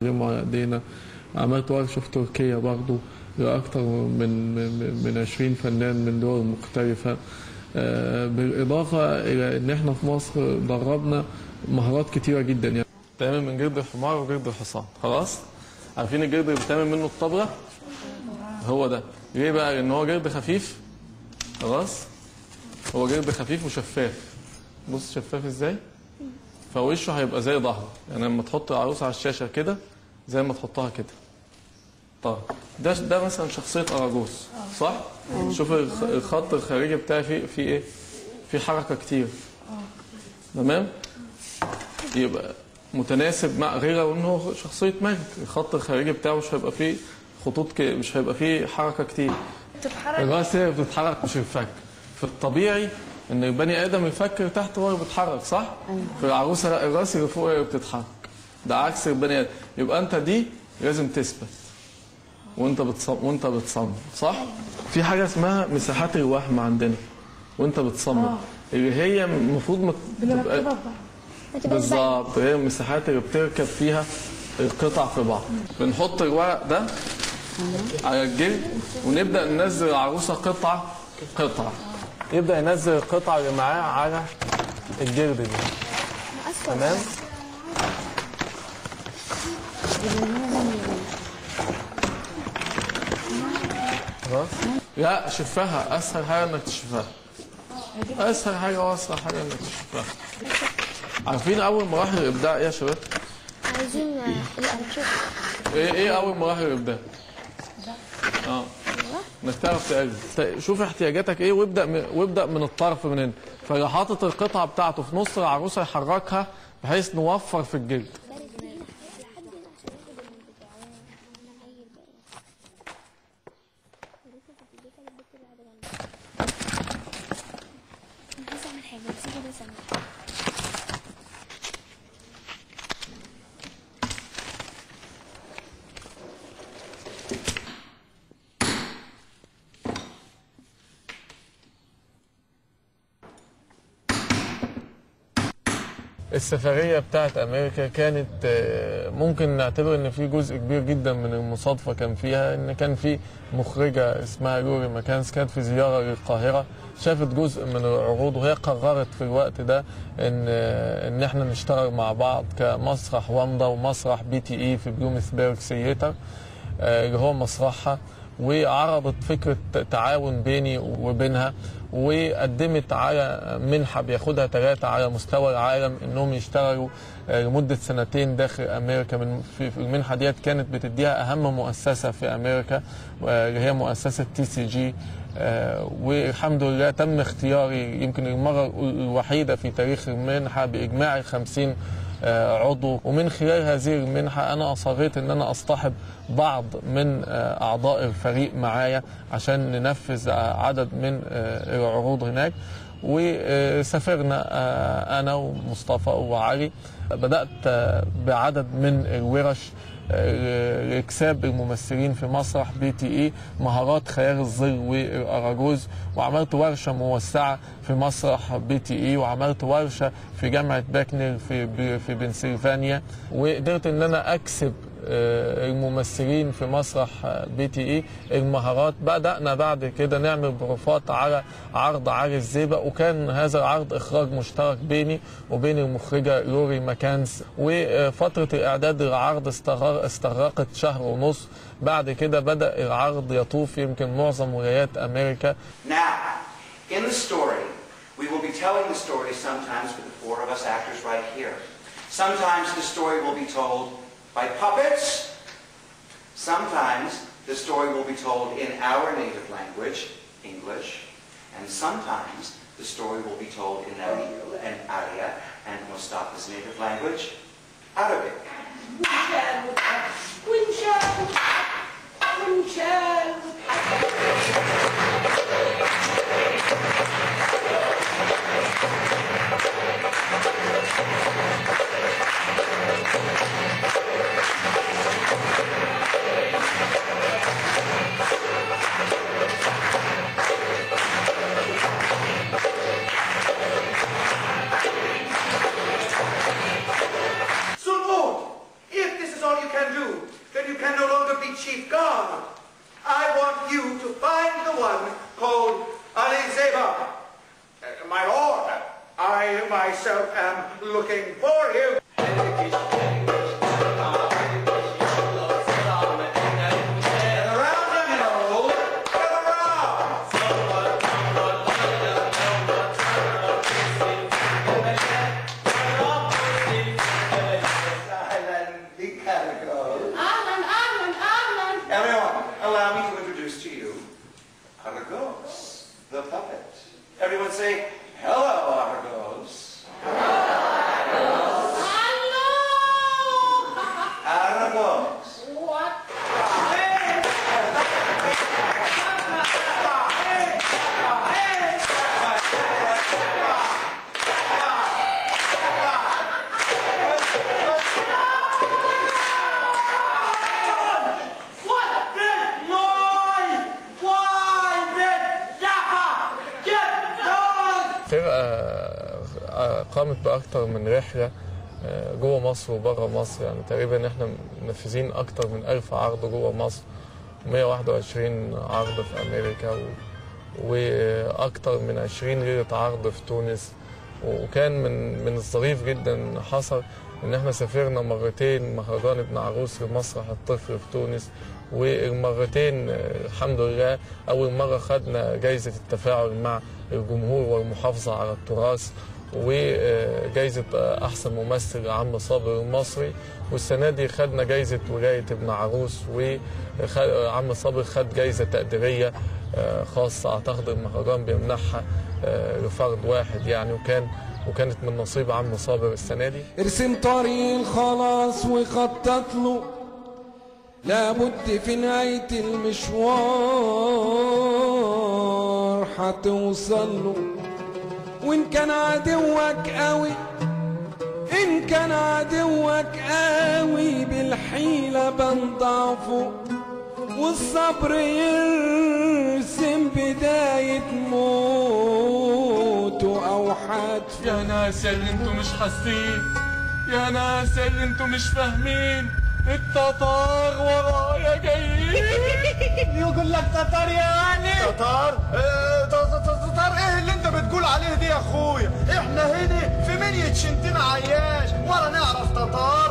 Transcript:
على ايدينا. عملت ورشة في تركيا برضو لأكثر من 20 فنان من دول مختلفة. بالإضافة إلى إن إحنا في مصر دربنا مهارات كتيرة جدا. يعني بتعمل من جلد الحمار وجلد الحصان. خلاص؟ عارفين الجلد اللي بتعمل منه الطبلة؟ هو ده. ليه بقى؟ لأن هو جلد خفيف. خلاص؟ هو جلد خفيف وشفاف. بص شفاف إزاي؟ فوشه هيبقى زي ظهره. يعني لما تحط العروسة على الشاشة كده زي ما تحطها كده. طيب ده مثلا شخصية أراجوز صح؟ شوف الخط الخارجي بتاعي فيه ايه؟ في حركة كتير. تمام؟ يبقى متناسب مع غير لو انه شخصية ملك، الخط الخارجي بتاعه مش هيبقى فيه خطوط مش هيبقى فيه حركة كتير. الراس هي بتتحرك مش الفك. في الطبيعي ان البني ادم يفكر تحت وهو بيتحرك صح؟ في العروسة لا، الراس اللي فوق هي بتتحرك. ده عكس البني ادم. يبقى انت دي لازم تثبت وانت بتصمم صح؟ في حاجه اسمها مساحات الوهم عندنا وانت بتصمم اللي هي المفروض تبقى بالظبط هي المساحات اللي بتركب فيها القطع في بعض. بنحط الورق ده على الجلد ونبدا ننزل العروسه قطعه قطعه. يبدا ينزل القطعه اللي معاه على الجلد دي. تمام؟ خلاص؟ لا شفها اسهل حاجه انك تشوفها. اسهل حاجه واسرع حاجه انك تشوفها. عارفين اول مراحل الابداع ايه يا شباب؟ عايزين نشوف ايه اول مراحل الابداع؟ انك تعرف تقلد. شوف احتياجاتك ايه وابدا من الطرف من هنا. فلو حاطط القطعه بتاعته في نص العروسه يحركها بحيث نوفر في الجلد. السفرية بتاعت أمريكا كانت ممكن نعتبر إن في جزء كبير جدا من المصادفة كان فيها إن كان في مخرجة اسمها لوري ماكانز كانت في زيارة للقاهرة، شافت جزء من العروض وهي قررت في الوقت ده إن إحنا نشتغل مع بعض كمسرح وامدا ومسرح BTE في بلومسبرج سياتر اللي هو مسرحها، وعرضت فكرة تعاون بيني وبينها وقدمت على منحة بياخدها 3 على مستوى العالم انهم يشتغلوا لمدة 2 داخل امريكا. في المنحة ديت كانت بتديها اهم مؤسسة في امريكا اللي هي مؤسسة TCG، والحمد لله تم اختياري يمكن المرة الوحيدة في تاريخ المنحة باجماع 50 عضو. ومن خلال هذه المنحة أنا أصريت أن أنا أصطحب بعض من أعضاء الفريق معايا عشان ننفذ عدد من العروض هناك. وسافرنا أنا ومصطفى وعلي. بدأت بعدد من الورش لإكساب الممثلين في مسرح BTE مهارات خيال الظل والأراجوز، وعملت ورشة موسعة في مسرح BTE، وعملت ورشة في جامعة باكنر في بنسلفانيا، وقدرت ان انا اكسب الممثلين في مسرح BTE المهارات. بدأنا بعد كده نعمل بروفات على عرض علي الزيبق، وكان هذا العرض إخراج مشترك بيني وبين المخرجة لوري ماكانز، وفترة الإعداد للعرض استغرقت 1.5 شهر. بعد كده بدأ العرض يطوف يمكن معظم ولايات أمريكا. Now, in the story, we will be telling the story sometimes with the 4 of us actors right here. Sometimes the story will be told by puppets. Sometimes the story will be told in our native language, English. And sometimes the story will be told in Nabil and Arya and Mustafa's native language, Arabic. If this is can do, then you can no longer be chief guard. I want you to find the one called Alizeba. My lord, I myself am looking for him. The puppet. Everyone say, hello, Argos. Hello! Argos. What? فرقة قامت بأكتر من رحلة جوه مصر وبره مصر، يعني تقريبا احنا منفذين أكتر من 1000 عرض جوه مصر و121 عرض في أمريكا وأكتر من 20 ليلة عرض في تونس. وكان من الظريف جدا حصل إن احنا سافرنا مرتين مهرجان ابن عروس لمسرح الطفل في تونس، والمرتين الحمد لله أول مرة خدنا جايزة التفاعل مع الجمهور والمحافظة على التراث وجايزة أحسن ممثل عم صابر المصري، والسنة دي خدنا جايزة ولاية ابن عروس، وعم صابر خد جايزة تقديرية خاصة أعتقد المهرجان بيمنحها لفرد واحد يعني، وكانت من نصيب عم صابر السنة دي. ارسم طريق الخلاص وخطط له، لابد في نهاية المشوار هتوصل له، وإن كان عدوك قوي إن كان عدوك قوي بالحيلة بنضعفه، والصبر يرسم بداية موته أو حتفه. يا ناس اللي انتوا مش حاسين، يا ناس اللي انتوا مش فاهمين، التتار ورايا جايين. يقول لك تتار يعني؟ تتار؟ تتار ايه اللي انت بتقول عليه دي يا اخويا؟ احنا هنا في منية شنتين عياش ولا نعرف تتار.